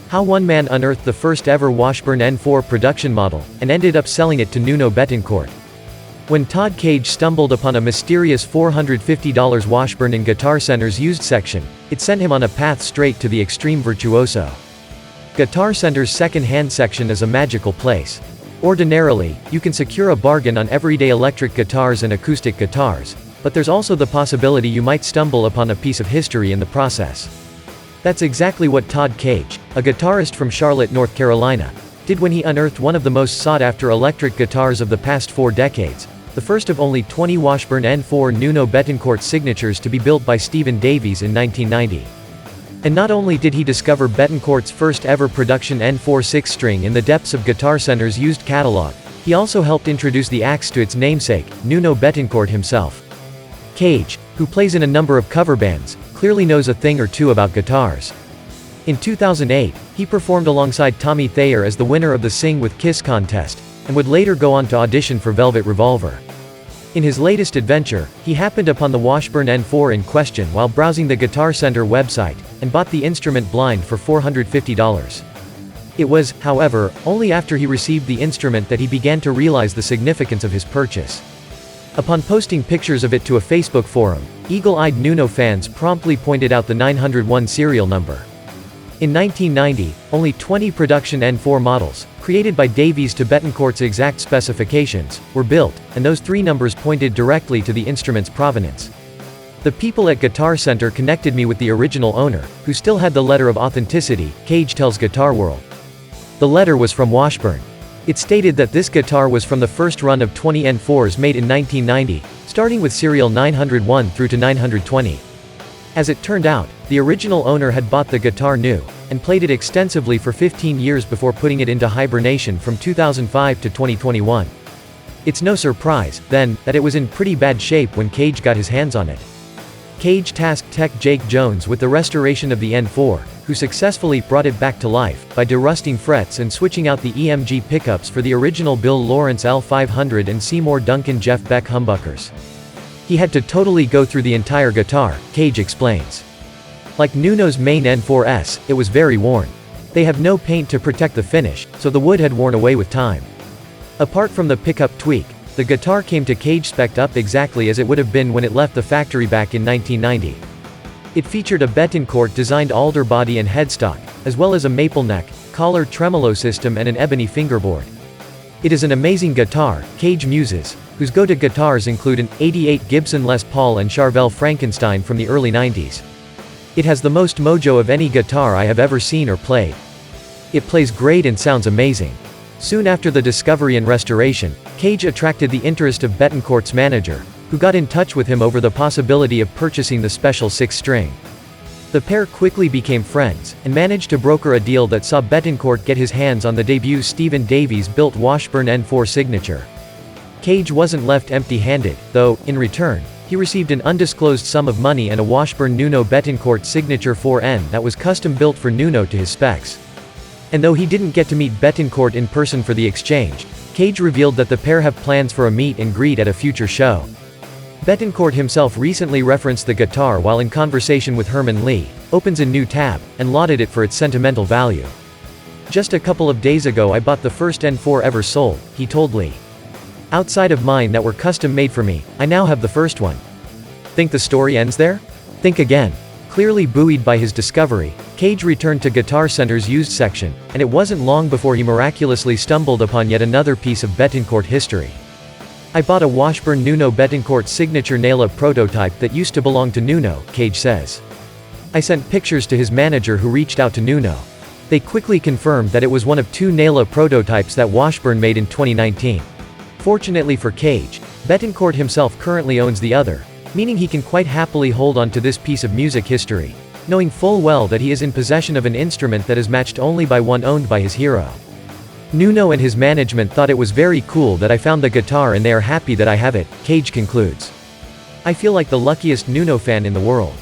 How one man unearthed the first ever Washburn N4 production model, and ended up selling it to Nuno Bettencourt. When Todd Cage stumbled upon a mysterious $450 Washburn in Guitar Center's used section, it sent him on a path straight to the extreme virtuoso. Guitar Center's second-hand section is a magical place. Ordinarily, you can secure a bargain on everyday electric guitars and acoustic guitars, but there's also the possibility you might stumble upon a piece of history in the process. That's exactly what Todd Cage, a guitarist from Charlotte, North Carolina, did when he unearthed one of the most sought-after electric guitars of the past 4 decades, the first of only 20 Washburn N4 Nuno Bettencourt signatures to be built by Stephen Davies in 1990. And not only did he discover Bettencourt's first ever production N4 6-string in the depths of Guitar Center's used catalog, he also helped introduce the axe to its namesake, Nuno Bettencourt himself. Cage, who plays in a number of cover bands, clearly knows a thing or two about guitars. In 2008, he performed alongside Tommy Thayer as the winner of the Sing with Kiss contest, and would later go on to audition for Velvet Revolver. In his latest adventure, he happened upon the Washburn N4 in question while browsing the Guitar Center website, and bought the instrument blind for $450. It was, however, only after he received the instrument that he began to realize the significance of his purchase. Upon posting pictures of it to a Facebook forum, eagle-eyed Nuno fans promptly pointed out the 901 serial number. In 1990, only 20 production N4 models, created by Davies to Bettencourt's exact specifications, were built, and those 3 numbers pointed directly to the instrument's provenance. The people at Guitar Center connected me with the original owner, who still had the letter of authenticity, Cage tells Guitar World. The letter was from Washburn. It stated that this guitar was from the first run of 20 N4s made in 1990, starting with serial 901 through to 920. As it turned out, the original owner had bought the guitar new, and played it extensively for 15 years before putting it into hibernation from 2005 to 2021. It's no surprise, then, that it was in pretty bad shape when Cage got his hands on it. Cage tasked tech Jake Jones with the restoration of the N4, who successfully brought it back to life, by derusting frets and switching out the EMG pickups for the original Bill Lawrence L500 and Seymour Duncan Jeff Beck humbuckers. He had to totally go through the entire guitar, Cage explains. Like Nuno's main N4S, it was very worn. They have no paint to protect the finish, so the wood had worn away with time. Apart from the pickup tweak, the guitar came to Cage spec'd up exactly as it would have been when it left the factory back in 1990. It featured a Bettencourt-designed alder body and headstock, as well as a maple neck, collar tremolo system and an ebony fingerboard. It is an amazing guitar, Cage muses, whose go-to guitars include an '88 Gibson Les Paul and Charvel Frankenstein from the early 90s. It has the most mojo of any guitar I have ever seen or played. It plays great and sounds amazing. Soon after the discovery and restoration, Cage attracted the interest of Bettencourt's manager, who got in touch with him over the possibility of purchasing the special 6-string. The pair quickly became friends, and managed to broker a deal that saw Bettencourt get his hands on the debut Stephen Davies-built Washburn N4 signature. Cage wasn't left empty-handed, though, in return, he received an undisclosed sum of money and a Washburn Nuno Bettencourt signature 4N that was custom-built for Nuno to his specs. And though he didn't get to meet Bettencourt in person for the exchange, Cage revealed that the pair have plans for a meet and greet at a future show. Bettencourt himself recently referenced the guitar while in conversation with Herman Lee, opens a new tab, and lauded it for its sentimental value. "Just a couple of days ago I bought the first N4 ever sold," he told Lee. "Outside of mine that were custom made for me, I now have the first one." Think the story ends there? Think again. Clearly buoyed by his discovery, Cage returned to Guitar Center's used section, and it wasn't long before he miraculously stumbled upon yet another piece of Bettencourt history. "I bought a Washburn Nuno Bettencourt signature Naila prototype that used to belong to Nuno," Cage says. "I sent pictures to his manager who reached out to Nuno. They quickly confirmed that it was one of 2 Naila prototypes that Washburn made in 2019. Fortunately for Cage, Bettencourt himself currently owns the other, meaning he can quite happily hold on to this piece of music history, knowing full well that he is in possession of an instrument that is matched only by one owned by his hero. Nuno and his management thought it was very cool that I found the guitar and they are happy that I have it," Cage concludes. "I feel like the luckiest Nuno fan in the world."